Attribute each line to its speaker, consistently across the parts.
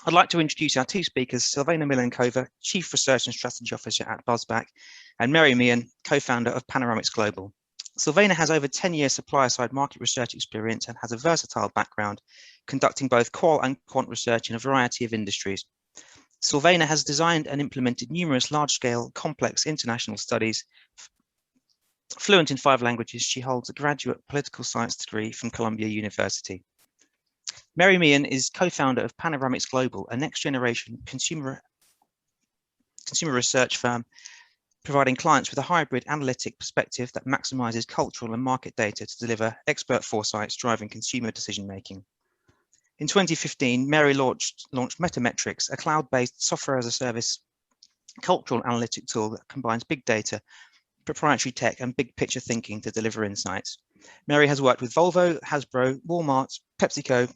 Speaker 1: I'd like to introduce our two speakers, Silvana Milenkova, Chief Research and Strategy Officer at Buzzback, and Mary Meehan, co-founder of Panoramics Global. Silvana has over 10 years supplier-side market research experience and has a versatile background, conducting both qual and quant research in a variety of industries. Silvana has designed and implemented numerous large-scale, complex international studies. Fluent in 5 languages, she holds a graduate political science degree from Columbia University. Mary Meehan is co-founder of Panoramics Global, a next-generation consumer research firm providing clients with a hybrid analytic perspective that maximizes cultural and market data to deliver expert foresights driving consumer decision-making. In 2015, Mary launched Metametrics, a cloud-based software-as-a-service cultural analytic tool that combines big data, proprietary tech, and big-picture thinking to deliver insights. Mary has worked with Volvo, Hasbro, Walmart, PepsiCo,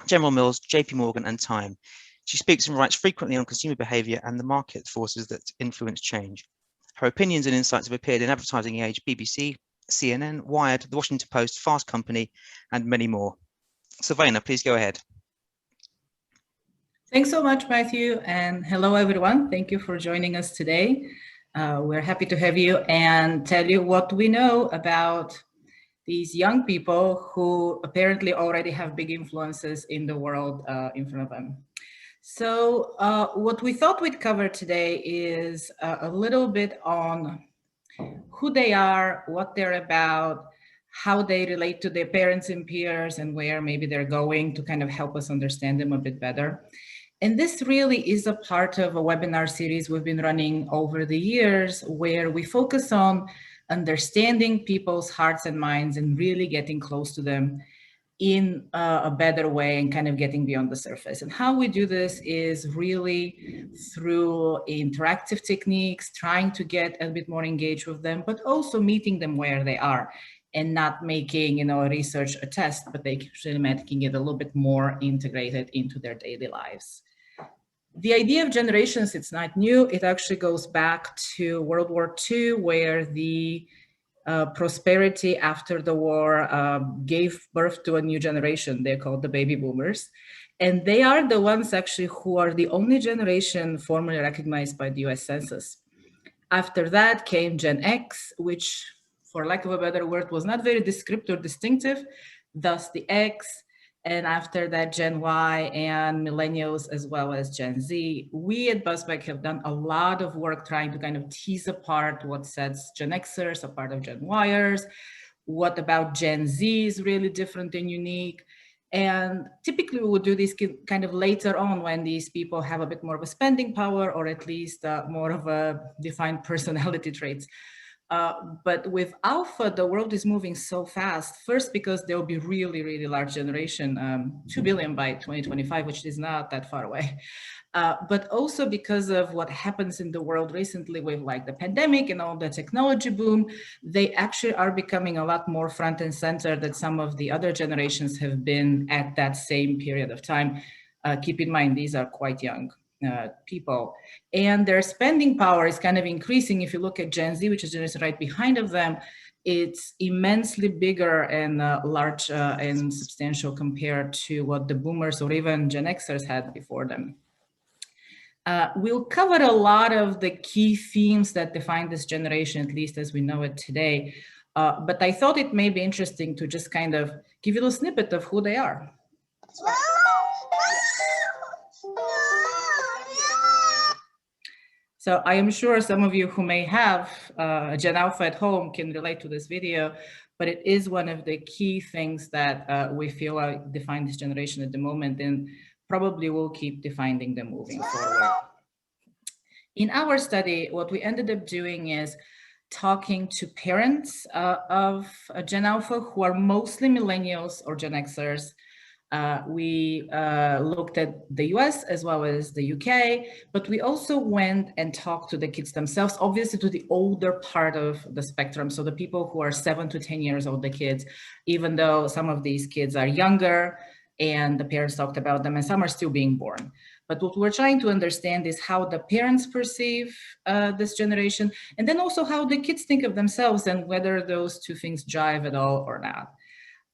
Speaker 1: General Mills, JP Morgan, and Time. She speaks and writes frequently on consumer behavior and the market forces that influence change. Her opinions and insights have appeared in Advertising Age, BBC, CNN, Wired, The Washington Post, Fast Company, and many more. Silvana, please go ahead.
Speaker 2: Thanks so much, Matthew, and hello, everyone. Thank you for joining us today. We're happy to have you and tell you what we know about these young people who apparently already have big influences in the world in front of them. So what we thought we'd cover today is a little bit on who they are, what they're about, how they relate to their parents and peers, and where maybe they're going to kind of help us understand them a bit better. And this really is a part of a webinar series we've been running over the years where we focus on understanding people's hearts and minds and really getting close to them in a better way and kind of getting beyond the surface. And how we do this is really through interactive techniques, trying to get a bit more engaged with them, but also meeting them where they are and not making, research a test, but actually making it a little bit more integrated into their daily lives. The idea of generations, it's not new. It actually goes back to World War II, where the prosperity after the war gave birth to a new generation. They're called the baby boomers. And they are the ones actually who are the only generation formally recognized by the US Census. After that came Gen X, which, for lack of a better word, was not very descriptive or distinctive, thus the X. And after that, Gen Y and millennials, as well as Gen Z. We at Buzzback have done a lot of work trying to kind of tease apart what sets Gen Xers apart of Gen Yers, what about Gen Z is really different and unique. And typically we would do this kind of later on when these people have a bit more of a spending power, or at least more of a defined personality traits. But with Alpha, the world is moving so fast. First, because there will be really, really large generation, 2 billion by 2025, which is not that far away. But also because of what happens in the world recently with like the pandemic and all the technology boom, they actually are becoming a lot more front and center than some of the other generations have been at that same period of time. Keep in mind, these are quite young people, and their spending power is kind of increasing. If you look at Gen Z, which is generation right behind of them, it's immensely bigger and large and substantial compared to what the boomers or even Gen Xers had before them. We'll cover a lot of the key themes that define this generation, at least as we know it today. But I thought it may be interesting to just kind of give you a snippet of who they are. So I am sure some of you who may have a Gen Alpha at home can relate to this video, but it is one of the key things that we feel define this generation at the moment, and probably will keep defining them moving forward. In our study, what we ended up doing is talking to parents of Gen Alpha who are mostly millennials or Gen Xers. We looked at the US as well as the UK, but we also went and talked to the kids themselves, obviously to the older part of the spectrum. So the people who are 7 to 10 years old, the kids, even though some of these kids are younger and the parents talked about them and some are still being born. But what we're trying to understand is how the parents perceive this generation, and then also how the kids think of themselves and whether those two things jive at all or not.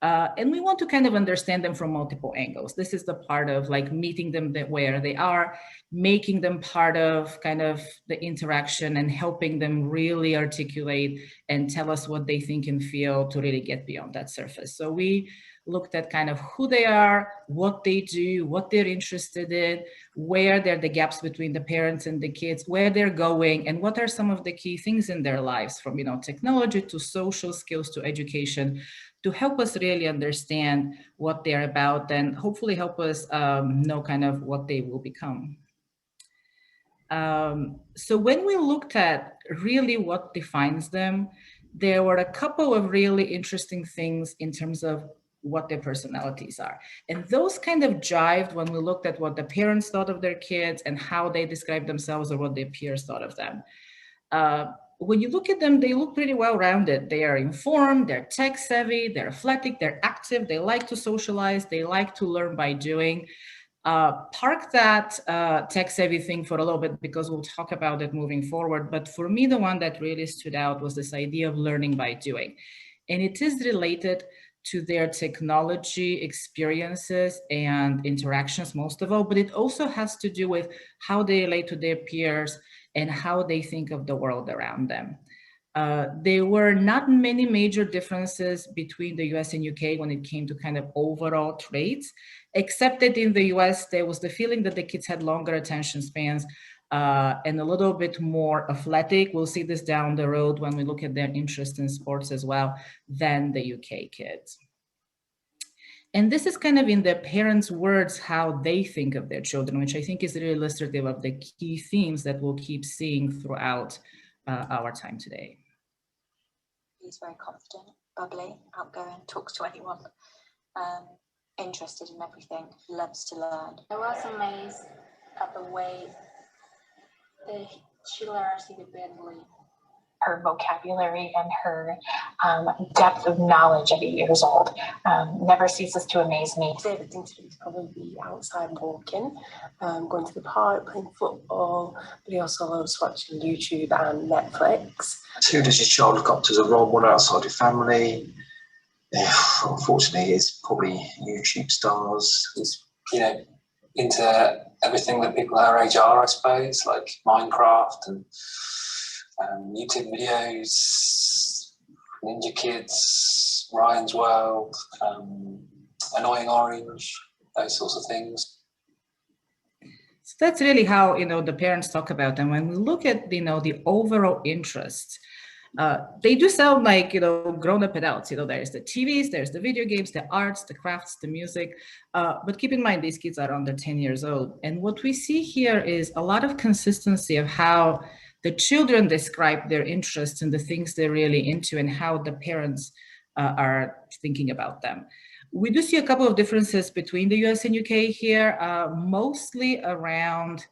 Speaker 2: And we want to kind of understand them from multiple angles. This is the part of like meeting them where they are, making them part of kind of the interaction and helping them really articulate and tell us what they think and feel to really get beyond that surface. So we looked at kind of who they are, what they do, what they're interested in, where there are the gaps between the parents and the kids, where they're going, and what are some of the key things in their lives, from technology to social skills to education, to help us really understand what they're about and hopefully help us know kind of what they will become. So when we looked at really what defines them, there were a couple of really interesting things in terms of what their personalities are. And those kind of jived when we looked at what the parents thought of their kids and how they described themselves or what their peers thought of them. When you look at them, they look pretty well-rounded. They are informed, they're tech-savvy, they're athletic, they're active, they like to socialize, they like to learn by doing. Park that tech-savvy thing for a little bit because we'll talk about it moving forward. But for me, the one that really stood out was this idea of learning by doing. And it is related to their technology experiences and interactions most of all, but it also has to do with how they relate to their peers and how they think of the world around them. There were not many major differences between the US and UK when it came to kind of overall traits, except that in the US, there was the feeling that the kids had longer attention spans and a little bit more athletic. We'll see this down the road when we look at their interest in sports as well than the UK kids. And this is kind of in the parents' words, how they think of their children, which I think is really illustrative of the key themes that we'll keep seeing throughout our time today.
Speaker 3: He's very confident, bubbly, outgoing, talks to anyone, interested in everything, loves to learn.
Speaker 4: I was amazed at the way that she learns independently. Her vocabulary and her depth of knowledge at 8 years old never ceases to amaze me.
Speaker 5: His favourite thing to do is probably be outside walking, going to the park, playing football, but he also loves watching YouTube and Netflix.
Speaker 6: Who does your child look up to as a role model outside your family? Unfortunately, it's probably YouTube stars.
Speaker 7: He's, into everything that people our age are, I suppose, like Minecraft and YouTube videos, Ninja Kids, Ryan's World, Annoying Orange, those sorts of things.
Speaker 2: So that's really how the parents talk about them. When we look at the overall interest, they do sound like grown-up adults. There's the TVs, there's the video games, the arts, the crafts, the music. But keep in mind, these kids are under 10 years old. And what we see here is a lot of consistency of how the children describe their interests and the things they're really into and how the parents are thinking about them. We do see a couple of differences between the US and UK here, mostly around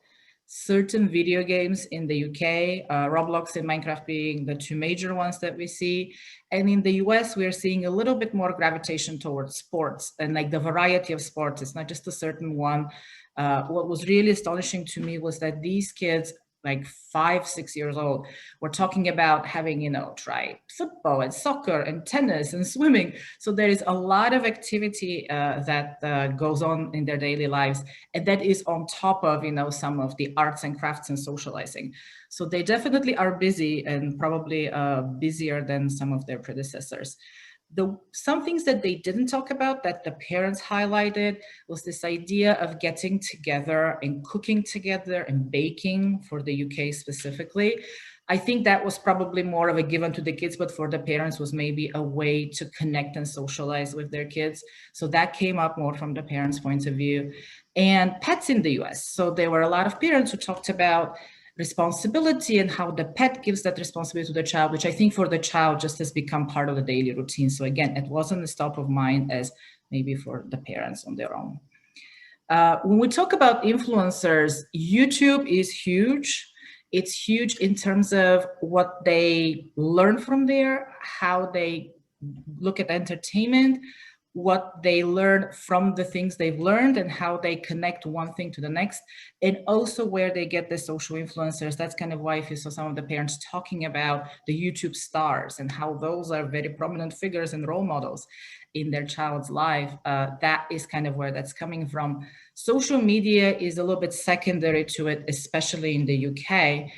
Speaker 2: certain video games in the UK, Roblox and Minecraft being the two major ones that we see. And in the US, we're seeing a little bit more gravitation towards sports and like the variety of sports. It's not just a certain one. What was really astonishing to me was that these kids, like 5, 6 years old, we're talking about having, tried football and soccer and tennis and swimming. So there is a lot of activity that goes on in their daily lives. And that is on top of, some of the arts and crafts and socializing. So they definitely are busy and probably busier than some of their predecessors. Some things that they didn't talk about that the parents highlighted was this idea of getting together and cooking together and baking for the UK specifically. I think that was probably more of a given to the kids, but for the parents was maybe a way to connect and socialize with their kids. So that came up more from the parents' point of view. And pets in the US. So there were a lot of parents who talked about responsibility and how the pet gives that responsibility to the child, which I think for the child just has become part of the daily routine. So again, it wasn't as top of mind as maybe for the parents on their own. When we talk about influencers, YouTube is huge. It's huge in terms of what they learn from there, how they look at entertainment, what they learn from the things they've learned and how they connect one thing to the next, and also where they get the social influencers. That's kind of why if you saw some of the parents talking about the YouTube stars and how those are very prominent figures and role models in their child's life, that is kind of where that's coming from. Social media is a little bit secondary to it, especially in the UK.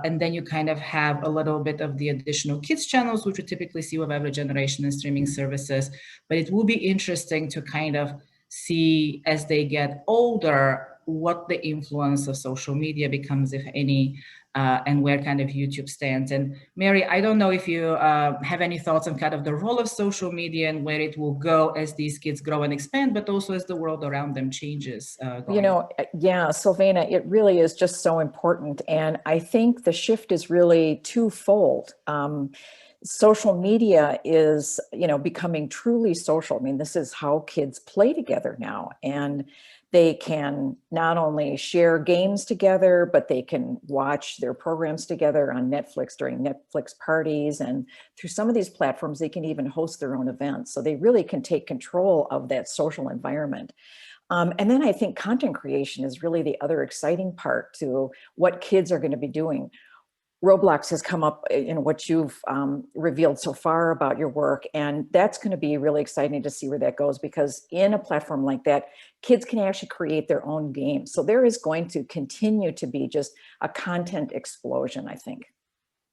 Speaker 2: And then you kind of have a little bit of the additional kids channels, which we typically see with every generation and streaming services. But it will be interesting to kind of see as they get older, what the influence of social media becomes, if any, and where kind of YouTube stands. And Mary, I don't know if you have any thoughts on kind of the role of social media and where it will go as these kids grow and expand, but also as the world around them changes.
Speaker 8: You know, yeah, Sylvana, it really is just so important. And I think the shift is really twofold. Social media is, you know, becoming truly social. I mean, this is how kids play together now. And they can not only share games together, but they can watch their programs together on Netflix during Netflix parties. And through some of these platforms, they can even host their own events. So they really can take control of that social environment. And then I think content creation is really the other exciting part to what kids are going to be doing. Roblox has come up in what you've revealed so far about your work. And that's going to be really exciting to see where that goes, because in a platform like that, kids can actually create their own games. So there is going to continue to be just a content explosion, I think.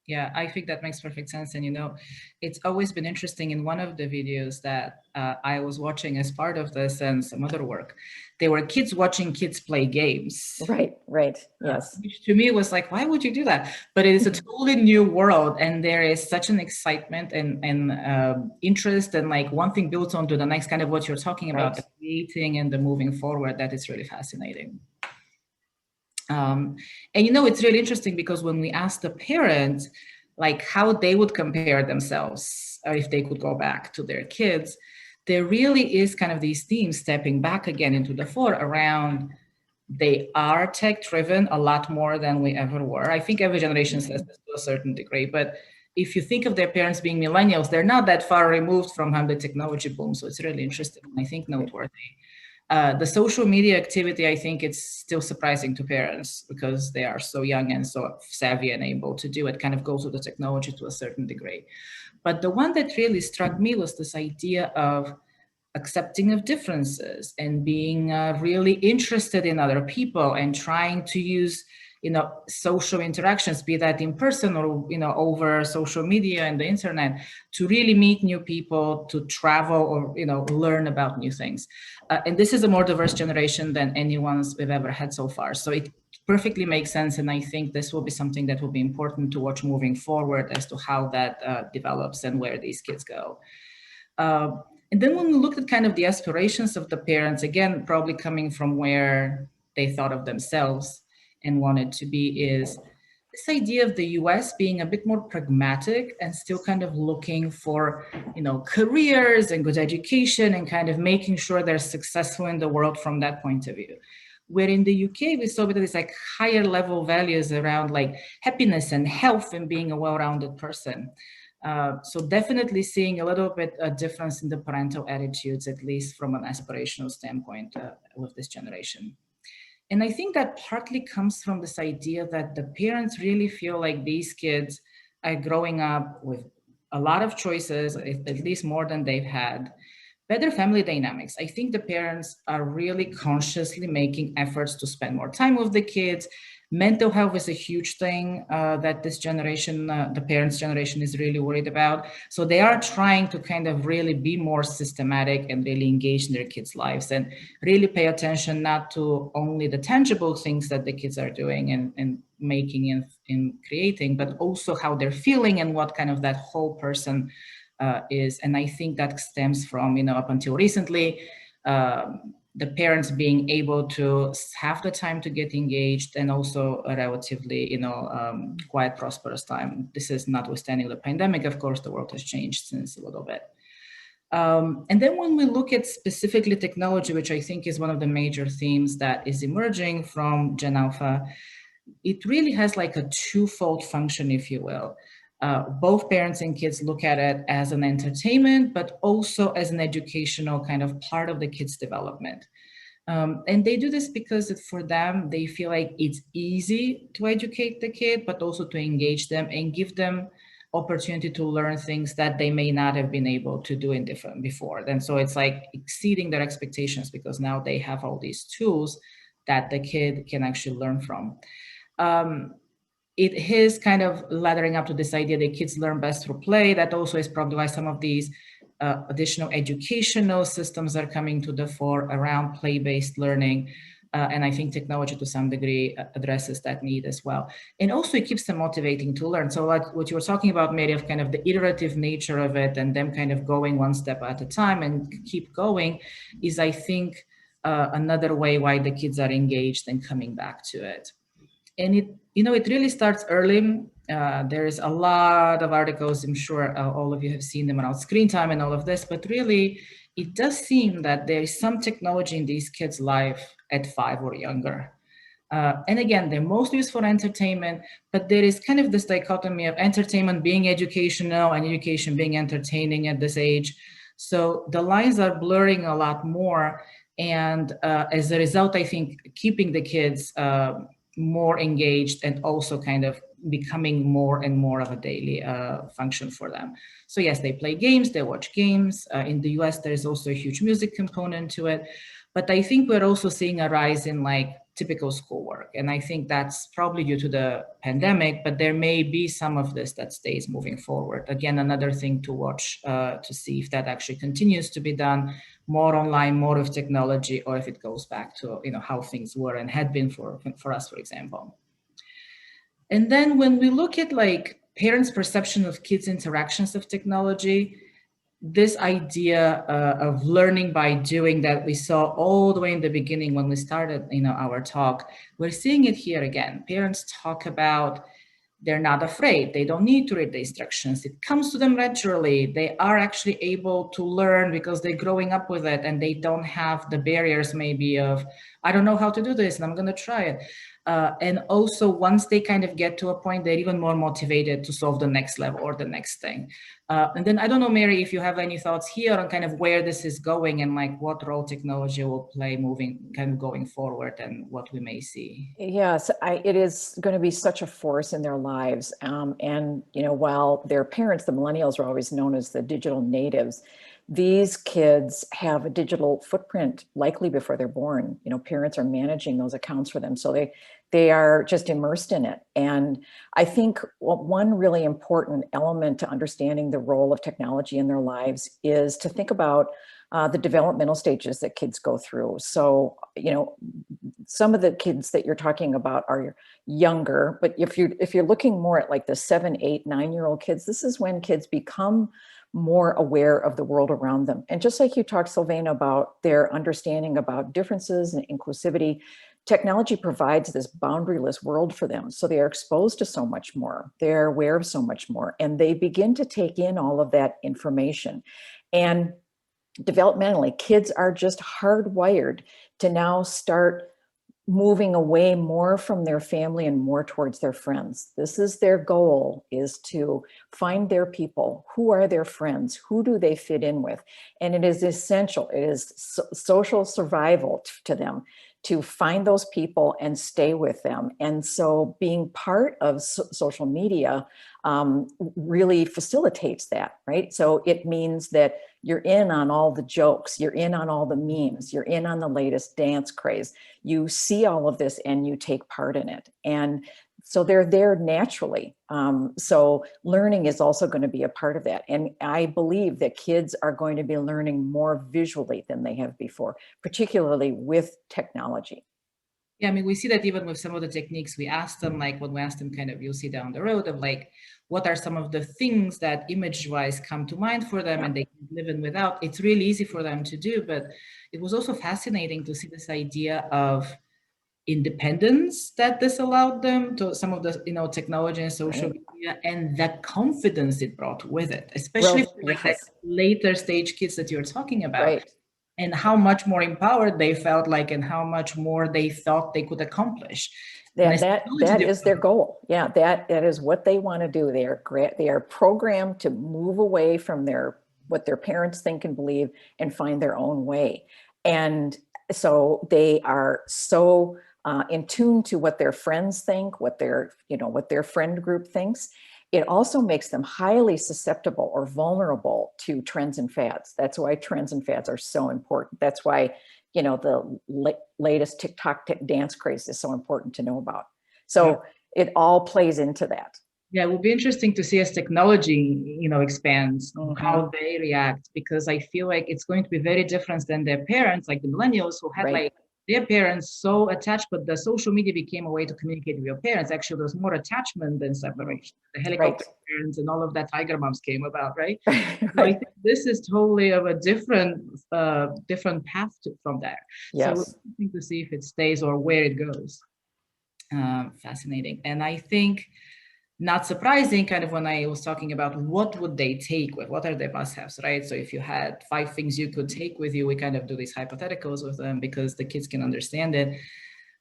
Speaker 2: Yeah, I think that makes perfect sense. And, you know, it's always been interesting. In one of the videos that I was watching as part of this and some other work, there were kids watching kids play games.
Speaker 8: Right, yes.
Speaker 2: Which to me was like, why would you do that? But it is a totally new world. And there is such an excitement and interest. And like one thing builds onto the next, kind of what you're talking about, the creating and the moving forward, that is really fascinating. And you know, it's really interesting because when we asked the parents, like how they would compare themselves if they could go back to their kids, there really is kind of these themes stepping back again into the fore around they are tech driven a lot more than we ever were. I think every generation says this to a certain degree, but if you think of their parents being millennials, they're not that far removed from how the technology boom. So it's really interesting, I think noteworthy. The social media activity, I think it's still surprising to parents because they are so young and so savvy and able to do it, kind of goes with the technology to a certain degree. But the one that really struck me was this idea of accepting of differences and being really interested in other people and trying to use, you know, social interactions, be that in person or, you know, over social media and the internet, to really meet new people, to travel or, you know, learn about new things. And this is a more diverse generation than anyone's we've ever had so far. So it perfectly makes sense. And I think this will be something that will be important to watch moving forward as to how that develops and where these kids go. And then when we looked at kind of the aspirations of the parents, again, probably coming from where they thought of themselves and wanted to be, is this idea of the US being a bit more pragmatic and still kind of looking for, you know, careers and good education and kind of making sure they're successful in the world from that point of view. Where in the UK, we saw that it's like higher level values around like happiness and health and being a well-rounded person. So definitely seeing a little bit a difference in the parental attitudes, at least from an aspirational standpoint with this generation. And I think that partly comes from this idea that the parents really feel like these kids are growing up with a lot of choices, at least more than they've had. Better family dynamics. I think the parents are really consciously making efforts to spend more time with the kids. Mental health is a huge thing that this generation, the parents' generation, is really worried about. So they are trying to kind of really be more systematic and really engage in their kids' lives and really pay attention not to only the tangible things that the kids are doing and making and creating, but also how they're feeling and what kind of that whole person is. And I think that stems from, you know, up until recently, the parents being able to have the time to get engaged and also a relatively, you know, quiet, prosperous time. This is notwithstanding the pandemic. Of course, the world has changed since a little bit. And then when we look at specifically technology, which I think is one of the major themes that is emerging from Gen Alpha, it really has like a twofold function, if you will. both parents and kids look at it as an entertainment, but also as an educational kind of part of the kids' development. And they do this because for them, they feel like it's easy to educate the kid, but also to engage them and give them opportunity to learn things that they may not have been able to do before. And so it's like exceeding their expectations because now they have all these tools that the kid can actually learn from. It is kind of laddering up to this idea that kids learn best through play. That also is probably why some of these additional educational systems are coming to the fore around play-based learning. And I think technology to some degree addresses that need as well. And also it keeps them motivating to learn. So like what you were talking about, Mary, of kind of the iterative nature of it and them kind of going one step at a time and keep going is, I think, another way why the kids are engaged and coming back to it. And it really starts early. There's a lot of articles, I'm sure all of you have seen them around screen time and all of this, but really it does seem that there is some technology in these kids' life at 5 or younger. And again, they're mostly used for entertainment, but there is kind of this dichotomy of entertainment being educational and education being entertaining at this age. So the lines are blurring a lot more. And as a result, I think keeping the kids more engaged and also kind of becoming more and more of a daily function for them. So yes, they play games, they watch games. In the US, there's also a huge music component to it. But I think we're also seeing a rise in like typical schoolwork. And I think that's probably due to the pandemic, but there may be some of this that stays moving forward. Again, another thing to watch to see if that actually continues to be done more online, more of technology, or if it goes back to how things were and had been for us, for example. And then when we look at like parents' perception of kids' interactions of technology, this idea of learning by doing that we saw all the way in the beginning when we started our talk, we're seeing it here again. Parents talk about they're not afraid. They don't need to read the instructions. It comes to them naturally. They are actually able to learn because they're growing up with it and they don't have the barriers maybe of, I don't know how to do this and I'm going to try it. And also once they kind of get to a point, they're even more motivated to solve the next level or the next thing. And then I don't know, Mary, if you have any thoughts here on kind of where this is going and like what role technology will play going forward and what we may see.
Speaker 8: Yes, it is going to be such a force in their lives. And, while their parents, the millennials, are always known as the digital natives, these kids have a digital footprint likely before they're born. Parents are managing those accounts for them. So they are just immersed in it. And I think one really important element to understanding the role of technology in their lives is to think about the developmental stages that kids go through. So, some of the kids that you're talking about are younger, but if you're looking more at like the 7, 8, 9-year-old kids, this is when kids become more aware of the world around them. And just like you talked, Sylvana, about their understanding about differences and inclusivity, technology provides this boundaryless world for them. So they are exposed to so much more. They're aware of so much more, and they begin to take in all of that information. And developmentally, kids are just hardwired to now start moving away more from their family and more towards their friends. This is their goal, is to find their people. Who are their friends? Who do they fit in with? And it is essential. It is social survival to them to find those people and stay with them. And so being part of social media really facilitates that, right? So it means that you're in on all the jokes, you're in on all the memes, you're in on the latest dance craze. You see all of this and you take part in it. And so they're there naturally. So learning is also going to be a part of that. And I believe that kids are going to be learning more visually than they have before, particularly with technology.
Speaker 2: Yeah, I mean, we see that even with some of the techniques we asked them, like when we asked them kind of, you'll see down the road of like, what are some of the things that image-wise come to mind for them and they can live in without? It's really easy for them to do, but it was also fascinating to see this idea of independence that this allowed them to, some of the technology and social media, and the confidence it brought with it, especially for like that later stage kids that you're talking about. and how much more empowered they felt like, and how much more they thought they could accomplish.
Speaker 8: That is their goal. Yeah, that is what they want to do. They are programmed to move away from what their parents think and believe and find their own way. And so they are so in tune to what their friends think, what their friend group thinks. It also makes them highly susceptible or vulnerable to trends and fads. That's why trends and fads are so important. That's why, the latest TikTok dance craze is so important to know about. So it all plays into that.
Speaker 2: Yeah, it will be interesting to see as technology, expands, how they react, because I feel like it's going to be very different than their parents, like the millennials who had like their parents so attached, but the social media became a way to communicate with your parents. Actually, there's more attachment than separation. The helicopter parents and all of that tiger moms came about, right? So I think this is totally of a different path from there.
Speaker 8: Yes.
Speaker 2: So we're looking to see if it stays or where it goes. Fascinating. And I think, not surprising, kind of when I was talking about what would they take with, what are their must-haves, right? So if you had 5 things you could take with you, we kind of do these hypotheticals with them because the kids can understand it.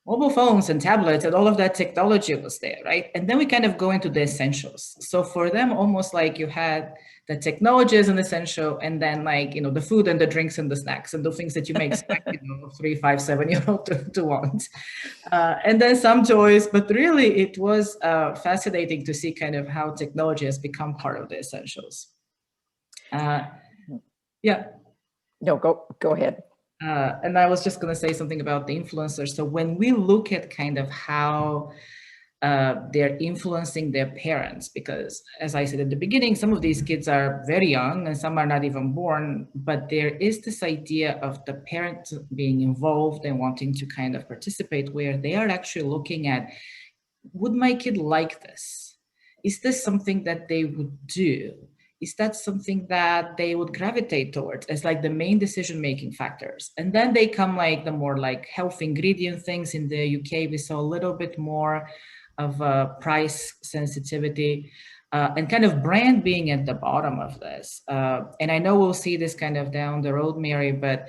Speaker 2: Mobile phones and tablets and all of that technology was there, right? And then we kind of go into the essentials. So for them, almost like you had the technology as an essential, and then like, the food and the drinks and the snacks and the things that you may expect, 3, 5, 7-year-old to want. And then some toys, but really it was fascinating to see kind of how technology has become part of the essentials. Yeah.
Speaker 8: No, go ahead.
Speaker 2: And I was just going to say something about the influencers. So when we look at kind of how they're influencing their parents, because as I said at the beginning, some of these kids are very young and some are not even born, but there is this idea of the parent being involved and wanting to kind of participate, where they are actually looking at, would my kid like this? Is this something that they would do? Is that something that they would gravitate towards as like the main decision-making factors? And then they come like the more like health ingredient things. In the UK, we saw a little bit more of price sensitivity and kind of brand being at the bottom of this. And I know we'll see this kind of down the road, Mary, but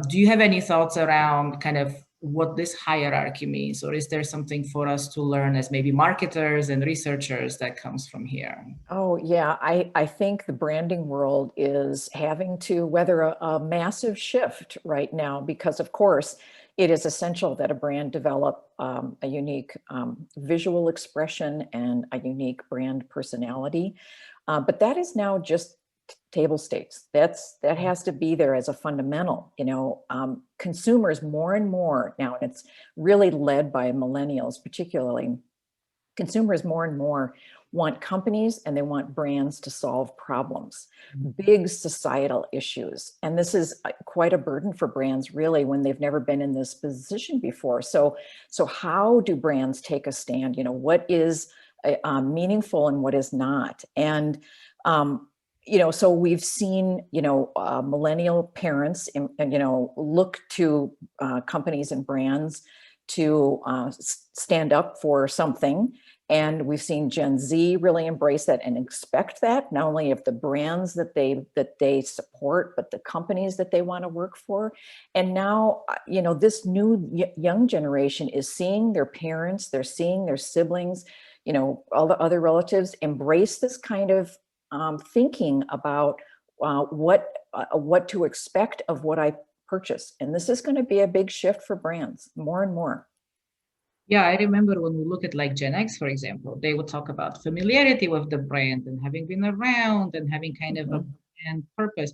Speaker 2: do you have any thoughts around kind of what this hierarchy means, or is there something for us to learn as maybe marketers and researchers that comes from here?
Speaker 8: Oh yeah, I think the branding world is having to weather a massive shift right now, because of course it is essential that a brand develop a unique visual expression and a unique brand personality, but that is now just table stakes. That has to be there as a fundamental. Consumers more and more now, and it's really led by millennials particularly, consumers more and more want companies and they want brands to solve problems, big societal issues. And this is quite a burden for brands really when they've never been in this position before. So how do brands take a stand? What is meaningful and what is not? And so we've seen, millennial parents, look to companies and brands to stand up for something. And we've seen Gen Z really embrace that and expect that, not only of the brands that they support, but the companies that they want to work for. And now, this new young generation is seeing their parents, they're seeing their siblings, all the other relatives embrace this kind of thinking about what to expect of what I purchase. And this is going to be a big shift for brands more and more.
Speaker 2: Yeah, I remember when we look at like Gen X, for example, they would talk about familiarity with the brand and having been around and having kind of a brand purpose.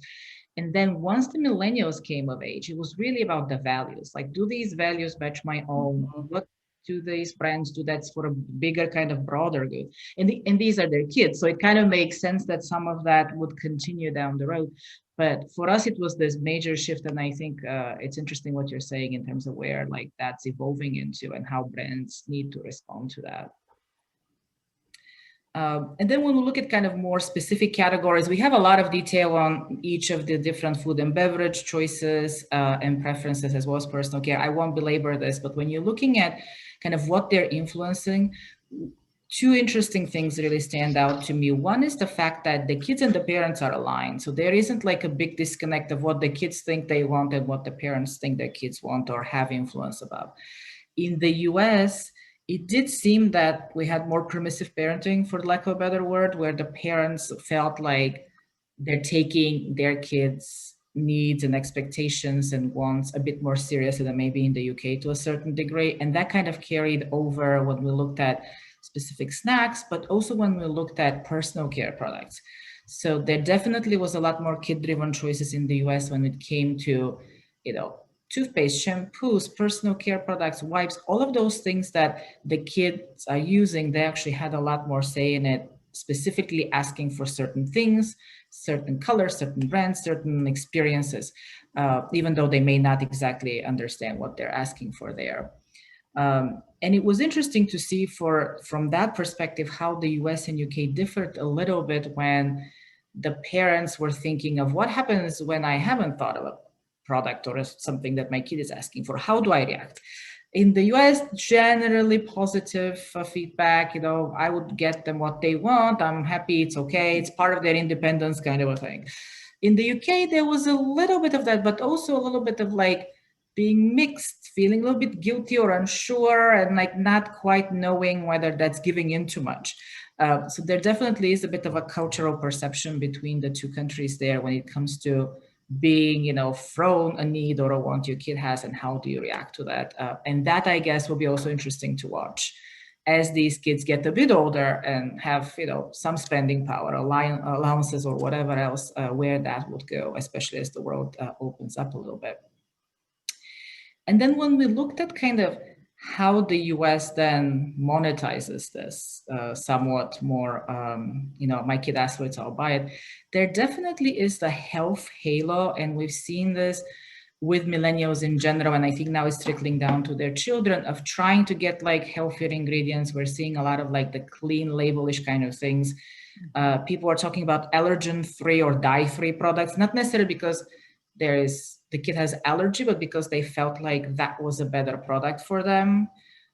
Speaker 2: And then once the millennials came of age, it was really about the values. Like, do these values match my own? What do these brands do that's for a bigger kind of broader good? And these are their kids. So it kind of makes sense that some of that would continue down the road. But for us, it was this major shift. And I think it's interesting what you're saying in terms of where like that's evolving into and how brands need to respond to that. And then when we look at kind of more specific categories, we have a lot of detail on each of the different food and beverage choices and preferences, as well as personal care. I won't belabor this, but when you're looking at kind of what they're influencing, two interesting things really stand out to me. One is the fact that the kids and the parents are aligned. So there isn't like a big disconnect of what the kids think they want and what the parents think their kids want or have influence about. In the US, it did seem that we had more permissive parenting, for lack of a better word, where the parents felt like they're taking their kids' needs and expectations and wants a bit more seriously than maybe in the UK to a certain degree. And that kind of carried over when we looked at specific snacks, but also when we looked at personal care products. So there definitely was a lot more kid-driven choices in the US when it came to, toothpaste, shampoos, personal care products, wipes, all of those things that the kids are using. They actually had a lot more say in it, specifically asking for certain things, certain colors, certain brands, certain experiences, even though they may not exactly understand what they're asking for there. And it was interesting to see from that perspective how the US and UK differed a little bit when the parents were thinking of what happens when I haven't thought of a product or something that my kid is asking for. How do I react? In the US, generally positive feedback, I would get them what they want. I'm happy, it's okay. It's part of their independence kind of a thing. In the UK, there was a little bit of that, but also a little bit of like being mixed, feeling a little bit guilty or unsure and like not quite knowing whether that's giving in too much. So there definitely is a bit of a cultural perception between the two countries there when it comes to being, thrown a need or a want your kid has and how do you react to that. And that, I guess, will be also interesting to watch as these kids get a bit older and have, some spending power, allowances or whatever else, where that would go, especially as the world opens up a little bit. And then when we looked at kind of how the US then monetizes this somewhat more, my kid asked for it, so I'll buy it. There definitely is the health halo, and we've seen this with millennials in general, and I think now it's trickling down to their children of trying to get like healthier ingredients. We're seeing a lot of like the clean labelish kind of things. People are talking about allergen-free or dye-free products, not necessarily because the kid has allergy, but because they felt like that was a better product for them.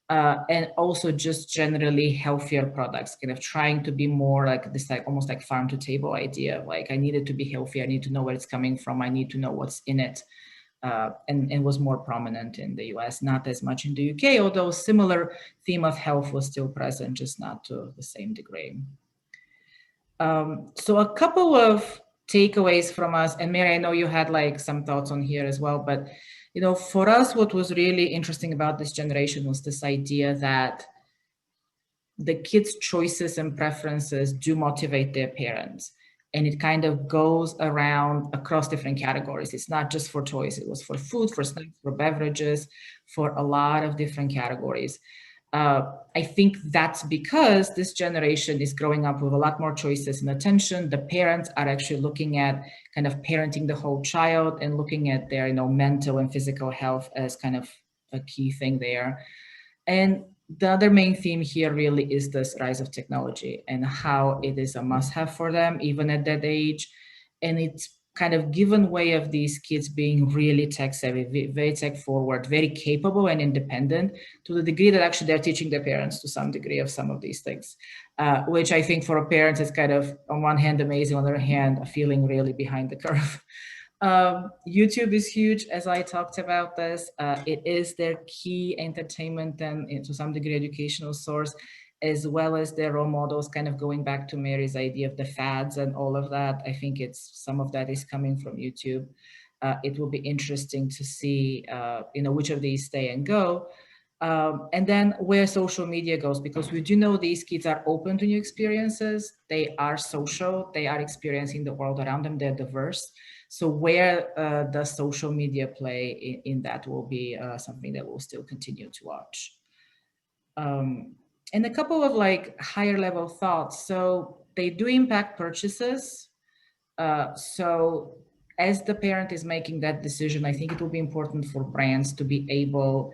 Speaker 2: And also just generally healthier products, kind of trying to be more like this, like almost like farm to table idea. Like I need it to be healthy. I need to know where it's coming from. I need to know what's in it. And was more prominent in the US, not as much in the UK, although similar theme of health was still present, just not to the same degree. So a couple of takeaways from us, and Mary, I know you had like some thoughts on here as well, but for us, what was really interesting about this generation was this idea that the kids' choices and preferences do motivate their parents. And it kind of goes around across different categories. It's not just for toys. It was for food, for snacks, for beverages, for a lot of different categories. I think that's because this generation is growing up with a lot more choices and attention. The parents are actually looking at kind of parenting the whole child and looking at their, mental and physical health as kind of a key thing there. And the other main theme here really is this rise of technology and how it is a must-have for them, even at that age. And it's kind of given way of these kids being really tech-savvy, very tech-forward, very capable and independent, to the degree that actually they're teaching their parents to some degree of some of these things, which I think for parents is kind of, on one hand, amazing, on the other hand, feeling really behind the curve. YouTube is huge, as I talked about this. It is their key entertainment and to some degree educational source, as well as their role models, kind of going back to Mary's idea of the fads and all of that. I think some of that is coming from YouTube. It will be interesting to see, which of these stay and go. And then where social media goes, because we do know these kids are open to new experiences. They are social, they are experiencing the world around them, they're diverse. So where does social media play in that will be something that we'll still continue to watch. And a couple of like higher level thoughts. So they do impact purchases. So as the parent is making that decision, I think it will be important for brands to be able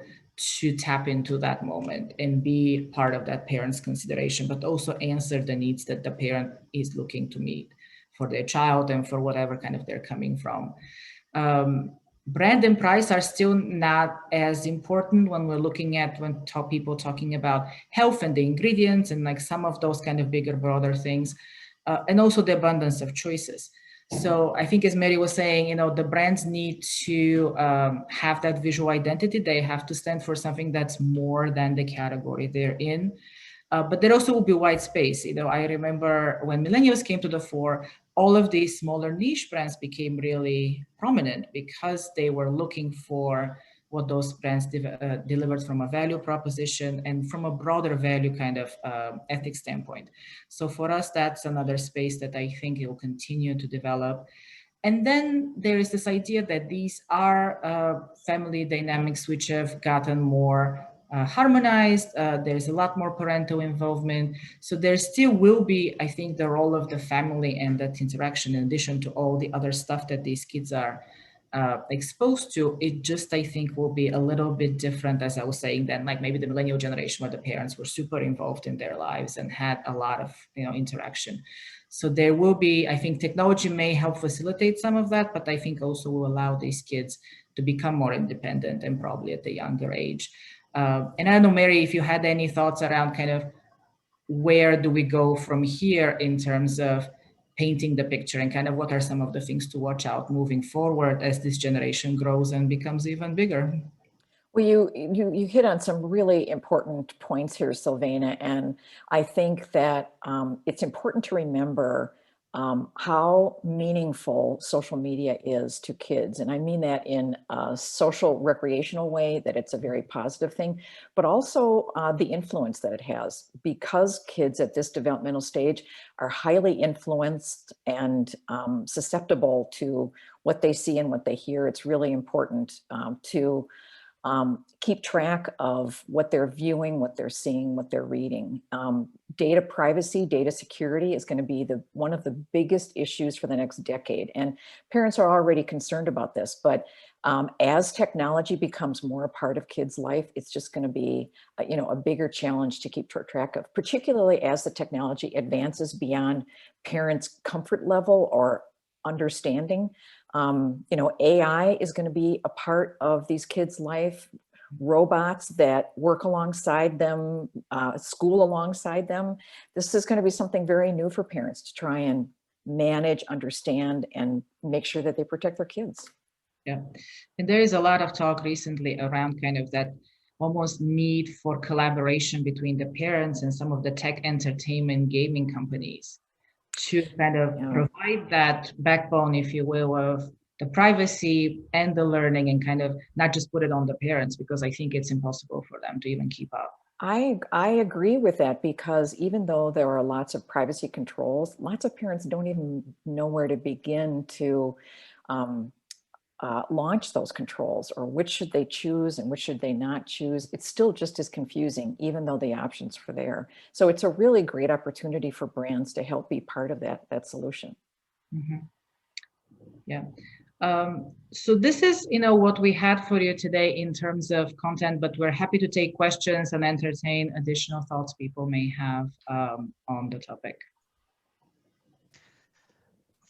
Speaker 2: to tap into that moment and be part of that parent's consideration, but also answer the needs that the parent is looking to meet for their child and for whatever kind of they're coming from. brand and price are still not as important when we're looking at people talking about health and the ingredients and like some of those kind of bigger, broader things, and also the abundance of choices. So I think, as Mary was saying, you know, the brands need to have that visual identity. They have to stand for something that's more than the category they're in. But there also will be white space. You know, I remember when millennials came to the fore, all of these smaller niche brands became really prominent because they were looking for what those brands delivered from a value proposition and from a broader value kind of ethics standpoint. So for us, that's another space that I think it will continue to develop. And then there is this idea that these are family dynamics which have gotten more harmonized. There's a lot more parental involvement. So there still will be, I think, the role of the family and that interaction in addition to all the other stuff that these kids are exposed to. It just, I think, will be a little bit different, as I was saying, than like maybe the millennial generation where the parents were super involved in their lives and had a lot of, you know, interaction. So there will be, I think technology may help facilitate some of that, but I think also will allow these kids to become more independent and probably at a younger age. And I don't know, Mary, if you had any thoughts around kind of where do we go from here in terms of painting the picture and kind of what are some of the things to watch out moving forward as this generation grows and becomes even bigger?
Speaker 8: Well, you hit on some really important points here, Sylvana, and I think that it's important to remember how meaningful social media is to kids. And I mean that in a social recreational way, that it's a very positive thing, but also the influence that it has, because kids at this developmental stage are highly influenced and susceptible to what they see and what they hear. It's really important to keep track of what they're viewing, what they're seeing, what they're reading. Data privacy, data security is going to be one of the biggest issues for the next decade. And parents are already concerned about this, but as technology becomes more a part of kids' life, it's just going to be, a bigger challenge to keep track of, particularly as the technology advances beyond parents' comfort level or understanding. AI is going to be a part of these kids' life, robots that work alongside them, school alongside them. This is going to be something very new for parents to try and manage, understand, and make sure that they protect their kids.
Speaker 2: Yeah, and there is a lot of talk recently around kind of that almost need for collaboration between the parents and some of the tech entertainment gaming companies to kind of provide that backbone, if you will, of the privacy and the learning, and kind of not just put it on the parents, because I think it's impossible for them to even keep up.
Speaker 8: I agree with that, because even though there are lots of privacy controls, lots of parents don't even know where to begin to launch those controls, or which should they choose and which should they not choose. It's still just as confusing, even though the options are there. So it's a really great opportunity for brands to help be part of that solution.
Speaker 2: Mm-hmm. Yeah. So this is, what we had for you today in terms of content, but we're happy to take questions and entertain additional thoughts people may have on the topic.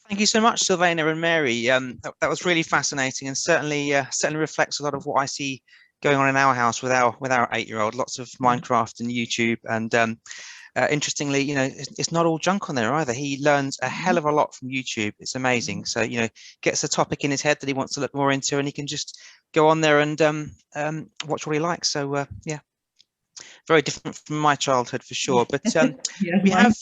Speaker 1: Thank you so much, Sylvana and Mary. That was really fascinating, and certainly reflects a lot of what I see going on in our house with our 8-year-old. Lots of Minecraft and YouTube, and interestingly, it's not all junk on there either. He learns a hell of a lot from YouTube. It's amazing. So gets a topic in his head that he wants to look more into, and he can just go on there and watch what he likes. So yeah, very different from my childhood for sure. But we have.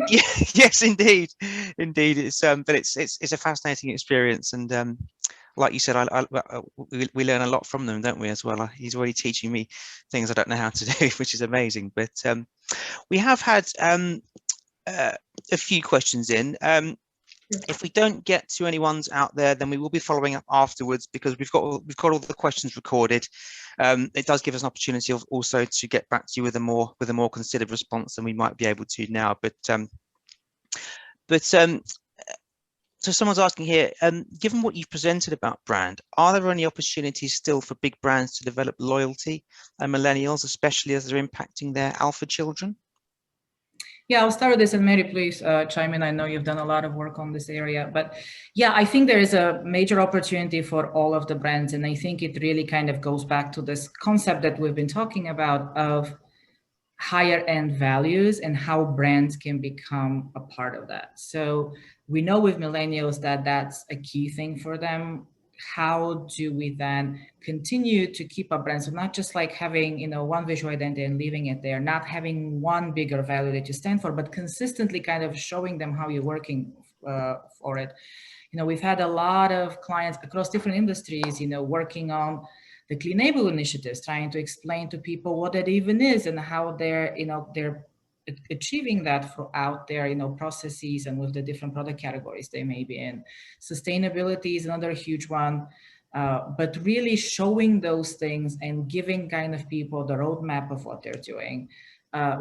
Speaker 1: Yeah, yes, indeed. It's but it's a fascinating experience, and like you said, we learn a lot from them, don't we, as well? He's already teaching me things I don't know how to do, which is amazing. But we have had a few questions in. If we don't get to anyone's out there, then we will be following up afterwards, because we've got all the questions recorded. It does give us an opportunity of also to get back to you with a more considered response than we might be able to now. So someone's asking here, given what you've presented about brand, are there any opportunities still for big brands to develop loyalty and millennials, especially as they're impacting their alpha children?
Speaker 2: Yeah, I'll start with this, and Mary, please chime in. I know you've done a lot of work on this area, but yeah, I think there is a major opportunity for all of the brands. And I think it really kind of goes back to this concept that we've been talking about of higher end values and how brands can become a part of that. So we know with millennials that that's a key thing for them. How do we then continue to keep our brands, so not just like having, you know, one visual identity and leaving it there, not having one bigger value that you stand for, but consistently kind of showing them how you're working for it. You know, we've had a lot of clients across different industries, you know, working on the Clean Label initiatives, trying to explain to people what that even is and how they're, you know, they're achieving that throughout their, you know, processes and with the different product categories they may be in. Sustainability is another huge one, but really showing those things and giving kind of people the roadmap of what they're doing.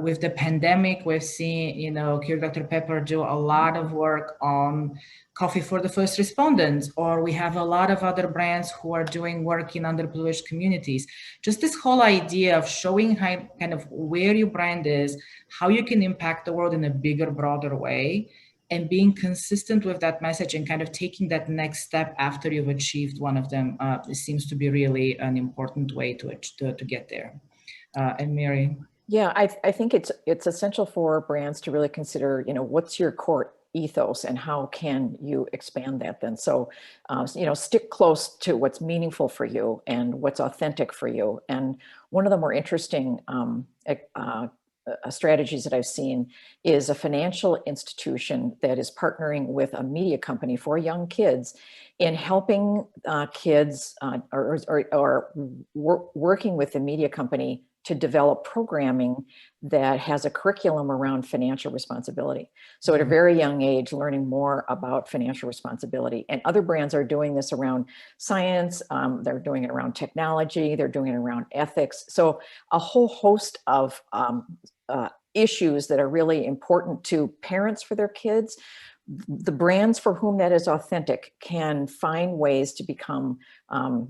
Speaker 2: With the pandemic, we've seen, you know, Keurig Dr. Pepper do a lot of work on coffee for the first responders, or we have a lot of other brands who are doing work in underprivileged communities. Just this whole idea of showing how, kind of where your brand is, how you can impact the world in a bigger, broader way, and being consistent with that message and kind of taking that next step after you've achieved one of them, seems to be really an important way to get there. And Mary?
Speaker 8: Yeah, I think it's essential for brands to really consider, you know, what's your core ethos and how can you expand that then? So, you know, stick close to what's meaningful for you and what's authentic for you. And one of the more interesting strategies that I've seen is a financial institution that is partnering with a media company for young kids in helping kids or working with the media company to develop programming that has a curriculum around financial responsibility. So at a very young age, learning more about financial responsibility. And other brands are doing this around science, they're doing it around technology, they're doing it around ethics. So a whole host of issues that are really important to parents for their kids. The brands for whom that is authentic can find ways to become,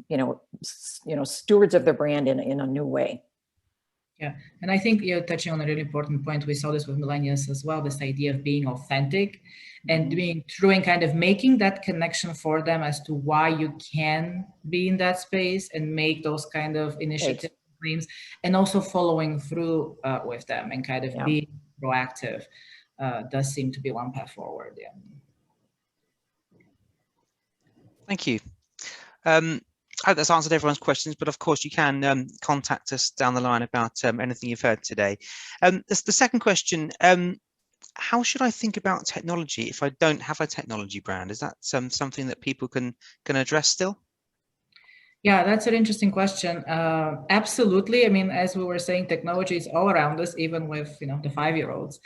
Speaker 8: you know, stewards of their brand in a new way.
Speaker 2: Yeah, and I think you're touching on a really important point. We saw this with millennials as well, this idea of being authentic and being true and kind of making that connection for them as to why you can be in that space and make those kind of initiatives, claims, and also following through with them and kind of being proactive does seem to be one path forward. Yeah.
Speaker 1: Thank you. I hope that's answered everyone's questions, but of course you can contact us down the line about anything you've heard today. The second question, how should I think about technology if I don't have a technology brand? Is that something that people can address still?
Speaker 2: Yeah, that's an interesting question. Absolutely. I mean, as we were saying, technology is all around us, even with, you know, the 5-year-olds.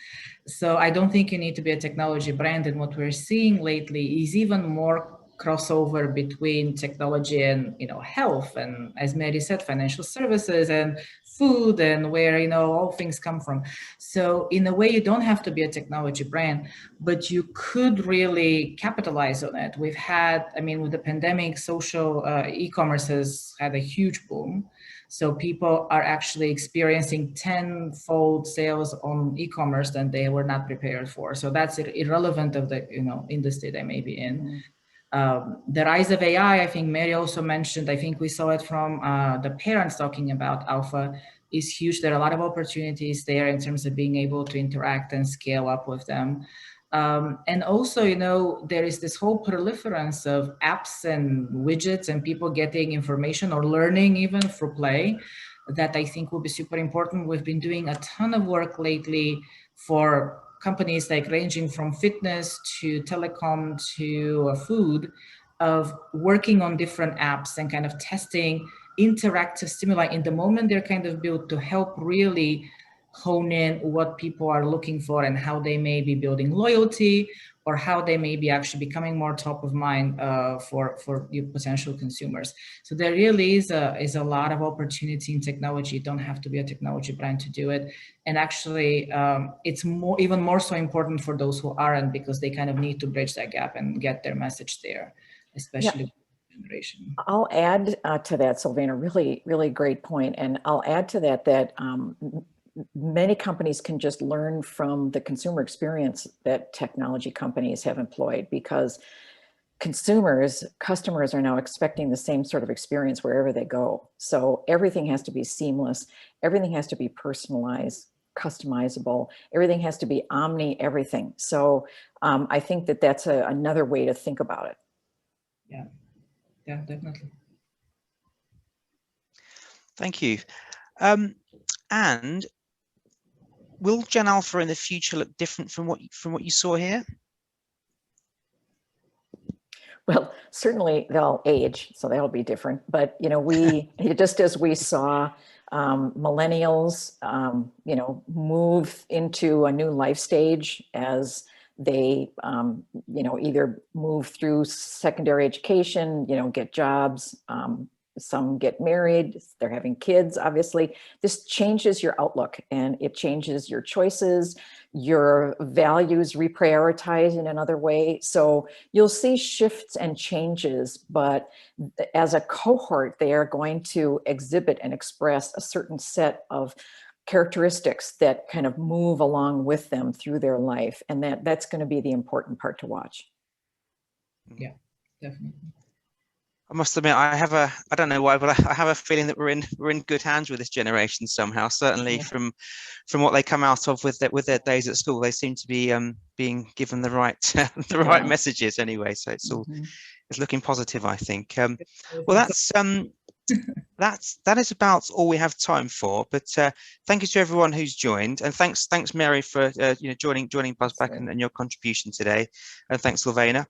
Speaker 2: So I don't think you need to be a technology brand. And what we're seeing lately is even more crossover between technology and, you know, health, and as Mary said, financial services and food, and where, you know, all things come from. So in a way, you don't have to be a technology brand, but you could really capitalize on it. We've had, I mean, with the pandemic, social e-commerce has had a huge boom. So people are actually experiencing 10-fold sales on e-commerce than they were not prepared for. So that's irrelevant of the, you know, industry they may be in. The rise of AI, I think Mary also mentioned, I think we saw it from the parents talking about Alpha, is huge. There are a lot of opportunities there in terms of being able to interact and scale up with them. And also, you know, there is this whole proliferance of apps and widgets and people getting information or learning even through play that I think will be super important. We've been doing a ton of work lately for companies like ranging from fitness to telecom to food, of working on different apps and kind of testing interactive stimuli in the moment they're kind of built to help really hone in what people are looking for and how they may be building loyalty or how they may be actually becoming more top of mind for your potential consumers. So there really is a lot of opportunity in technology. You don't have to be a technology brand to do it. And actually, it's even more so important for those who aren't, because they kind of need to bridge that gap and get their message there, especially generation.
Speaker 8: I'll add to that, Silvana, really, really great point. And I'll add to that many companies can just learn from the consumer experience that technology companies have employed, because customers are now expecting the same sort of experience wherever they go. So everything has to be seamless. Everything has to be personalized, customizable. Everything has to be everything. So I think that that's another way to think about it.
Speaker 2: Yeah, definitely.
Speaker 1: Thank you. And will Gen Alpha in the future look different from what you saw here?
Speaker 8: Well, certainly they'll age, so that'll be different. But, you know, just as we saw millennials, you know, move into a new life stage as they, you know, either move through secondary education, you know, get jobs, some get married, they're having kids, obviously. This changes your outlook and it changes your choices, your values reprioritize in another way. So you'll see shifts and changes, but as a cohort, they are going to exhibit and express a certain set of characteristics that kind of move along with them through their life. And that's going to be the important part to watch.
Speaker 2: Yeah, definitely.
Speaker 1: I must admit, I don't know why, but I have a feeling that we're in good hands with this generation somehow. Certainly,
Speaker 2: Yeah.
Speaker 1: from what they come out of with their days at school, they seem to be being given the right right messages anyway. So it's all it's looking positive, I think. Well, that is about all we have time for. But thank you to everyone who's joined, and thanks Mary for joining BuzzBack and your contribution today, and thanks Silvana.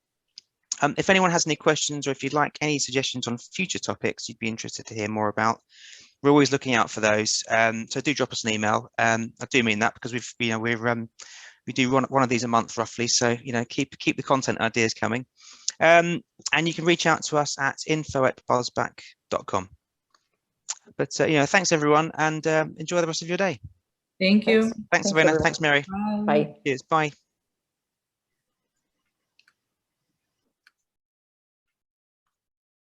Speaker 1: If anyone has any questions or if you'd like any suggestions on future topics you'd be interested to hear more about, we're always looking out for those. So do drop us an email. I do mean that because we do one of these a month roughly. So keep the content ideas coming. And you can reach out to us at info@buzzback.com. But thanks everyone, and enjoy the rest of your day.
Speaker 2: Thank you.
Speaker 1: Thanks Savannah. Thanks Mary.
Speaker 2: Bye.
Speaker 8: Bye.
Speaker 1: Cheers. Bye.